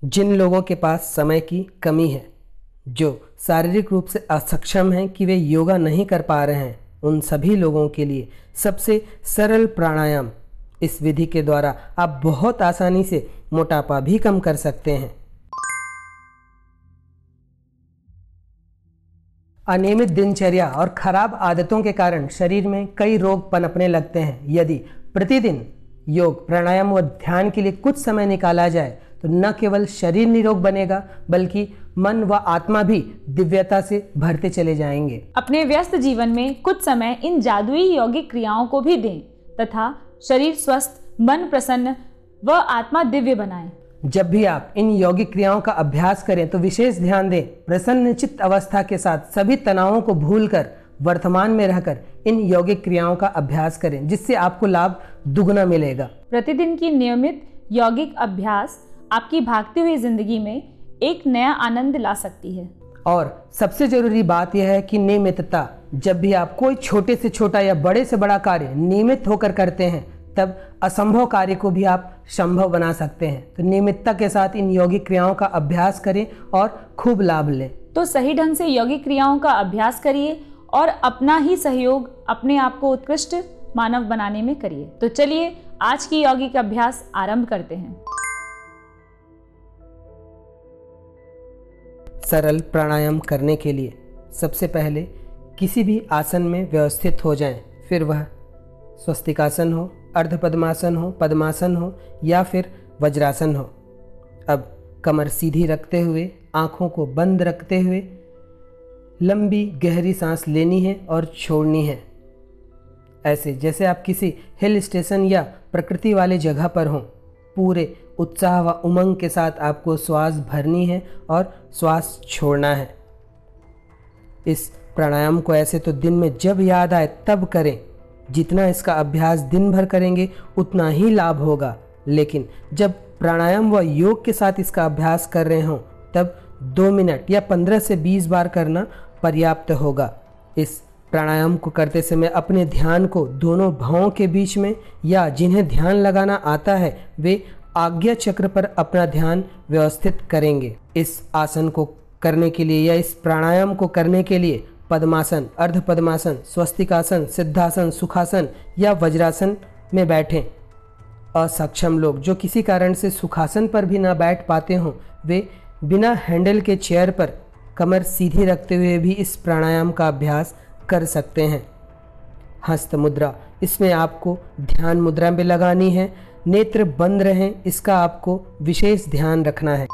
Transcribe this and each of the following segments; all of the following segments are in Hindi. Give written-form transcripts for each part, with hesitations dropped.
जिन लोगों के पास समय की कमी है, जो शारीरिक रूप से असक्षम हैं कि वे योगा नहीं कर पा रहे हैं, उन सभी लोगों के लिए सबसे सरल प्राणायाम। इस विधि के द्वारा आप बहुत आसानी से मोटापा भी कम कर सकते हैं। अनियमित दिनचर्या और खराब आदतों के कारण शरीर में कई रोग पनपने लगते हैं। यदि प्रतिदिन योग, प्राणायाम व ध्यान के लिए कुछ समय निकाला जाए तो न केवल शरीर निरोग बनेगा बल्कि मन व आत्मा भी दिव्यता से भरते चले जाएंगे। अपने व्यस्त जीवन में कुछ समय इन जादुई यौगिक क्रियाओं को भी दें तथा शरीर स्वस्थ, मन प्रसन्न व आत्मा दिव्य बनाएं। जब भी आप इन यौगिक क्रियाओं का अभ्यास करें तो विशेष ध्यान दें। प्रसन्न चित्त अवस्था के साथ सभी तनावों को भूलकर वर्तमान में रहकर इन यौगिक क्रियाओं का अभ्यास करें, जिससे आपको लाभ दुगना मिलेगा। प्रतिदिन की नियमित यौगिक अभ्यास आपकी भागती हुई जिंदगी में एक नया आनंद ला सकती है। और सबसे जरूरी बात यह है कि नियमितता। जब भी आप कोई छोटे से छोटा या बड़े से बड़ा कार्य नियमित होकर करते हैं, तब असंभव कार्य को भी आप संभव बना सकते हैं। तो नियमितता के साथ इन यौगिक क्रियाओं का अभ्यास करें और खूब लाभ लें। तो सही ढंग से यौगिक क्रियाओं का अभ्यास करिए और अपना ही सहयोग अपने आप को उत्कृष्ट मानव बनाने में करिए। तो चलिए आज की यौगिक अभ्यास आरंभ करते हैं। सरल प्राणायाम करने के लिए सबसे पहले किसी भी आसन में व्यवस्थित हो जाएं। फिर वह स्वस्तिकासन हो, अर्ध पद्मासन हो, पद्मासन हो या फिर वज्रासन हो। अब कमर सीधी रखते हुए, आँखों को बंद रखते हुए लंबी गहरी सांस लेनी है और छोड़नी है, ऐसे जैसे आप किसी हिल स्टेशन या प्रकृति वाले जगह पर हों। पूरे उत्साह व उमंग के साथ आपको श्वास भरनी है और श्वास छोड़ना है। इस प्राणायाम को ऐसे तो दिन में जब याद आए तब करें। जितना इसका अभ्यास दिन भर करेंगे उतना ही लाभ होगा, लेकिन जब प्राणायाम व योग के साथ इसका अभ्यास कर रहे हों तब 2 मिनट या 15 से 20 बार करना पर्याप्त होगा। इस प्राणायाम को करते समय अपने ध्यान को दोनों भौं के बीच में, या जिन्हें ध्यान लगाना आता है वे आज्ञा चक्र पर अपना ध्यान व्यवस्थित करेंगे। इस आसन को करने के लिए या इस प्राणायाम को करने के लिए पद्मासन, अर्ध पद्मासन, स्वस्तिकासन, सिद्धासन, सुखासन या वज्रासन में बैठें। असक्षम लोग जो किसी कारण से सुखासन पर भी ना बैठ पाते हों, वे बिना हैंडल के चेयर पर कमर सीधी रखते हुए भी इस प्राणायाम का अभ्यास कर सकते हैं। हस्त मुद्रा, इसमें आपको ध्यान मुद्रा में लगानी है। नेत्र बंद रहें, इसका आपको विशेष ध्यान रखना है।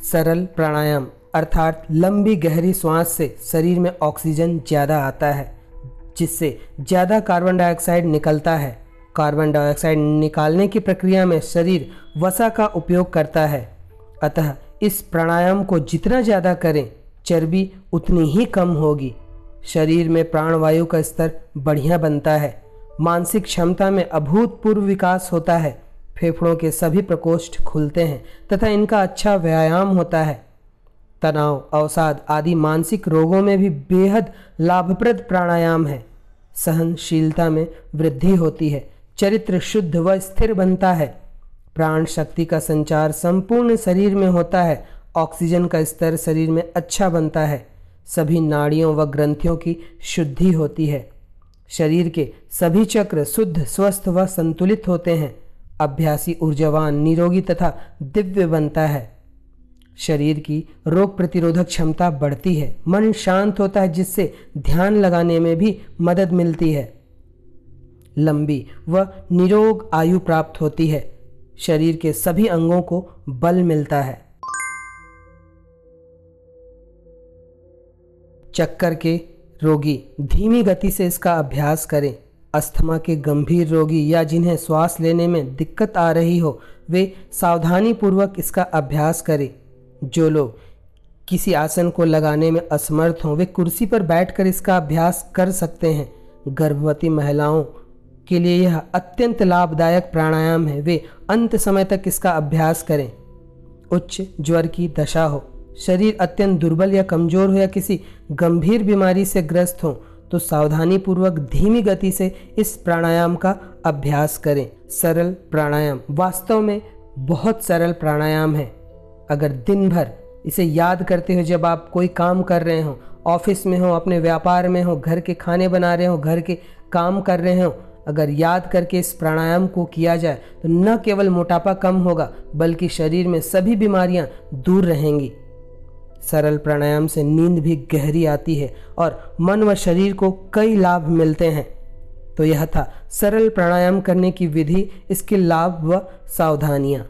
सरल प्राणायाम अर्थात लंबी गहरी सांस से शरीर में ऑक्सीजन ज़्यादा आता है, जिससे ज़्यादा कार्बन डाइऑक्साइड निकलता है। कार्बन डाइऑक्साइड निकालने की प्रक्रिया में शरीर वसा का उपयोग करता है। अतः इस प्राणायाम को जितना ज़्यादा करें, चर्बी उतनी ही कम होगी। शरीर में प्राणवायु का स्तर बढ़िया बनता है। मानसिक क्षमता में अभूतपूर्व विकास होता है। फेफड़ों के सभी प्रकोष्ठ खुलते हैं तथा इनका अच्छा व्यायाम होता है। तनाव, अवसाद आदि मानसिक रोगों में भी बेहद लाभप्रद प्राणायाम है। सहनशीलता में वृद्धि होती है। चरित्र शुद्ध व स्थिर बनता है। प्राण शक्ति का संचार संपूर्ण शरीर में होता है। ऑक्सीजन का स्तर शरीर में अच्छा बनता है। सभी नाड़ियों व ग्रंथियों की शुद्धि होती है। शरीर के सभी चक्र शुद्ध, स्वस्थ व संतुलित होते हैं। अभ्यासी ऊर्जावान, निरोगी तथा दिव्य बनता है। शरीर की रोग प्रतिरोधक क्षमता बढ़ती है। मन शांत होता है, जिससे ध्यान लगाने में भी मदद मिलती है। लंबी व निरोग आयु प्राप्त होती है। शरीर के सभी अंगों को बल मिलता है। चक्कर के रोगी धीमी गति से इसका अभ्यास करें। अस्थमा के गंभीर रोगी या जिन्हें श्वास लेने में दिक्कत आ रही हो, वे सावधानी पूर्वक इसका अभ्यास करें। जो लोग किसी आसन को लगाने में असमर्थ हों, वे कुर्सी पर बैठकर इसका अभ्यास कर सकते हैं। गर्भवती महिलाओं के लिए यह अत्यंत लाभदायक प्राणायाम है। वे अंत समय तक इसका अभ्यास करें। उच्च ज्वर की दशा हो, शरीर अत्यंत दुर्बल या कमजोर हो या किसी गंभीर बीमारी से ग्रस्त हो, तो सावधानी पूर्वक धीमी गति से इस प्राणायाम का अभ्यास करें। सरल प्राणायाम वास्तव में बहुत सरल प्राणायाम है। अगर दिन भर इसे याद करते हो, जब आप कोई काम कर रहे हो, ऑफिस में हो, अपने व्यापार में हो, घर के खाने बना रहे हो, घर के काम कर रहे हो, अगर याद करके इस प्राणायाम को किया जाए तो न केवल मोटापा कम होगा बल्कि शरीर में सभी बीमारियां दूर रहेंगी। सरल प्राणायाम से नींद भी गहरी आती है और मन व शरीर को कई लाभ मिलते हैं। तो यह था सरल प्राणायाम करने की विधि, इसके लाभ व सावधानियां।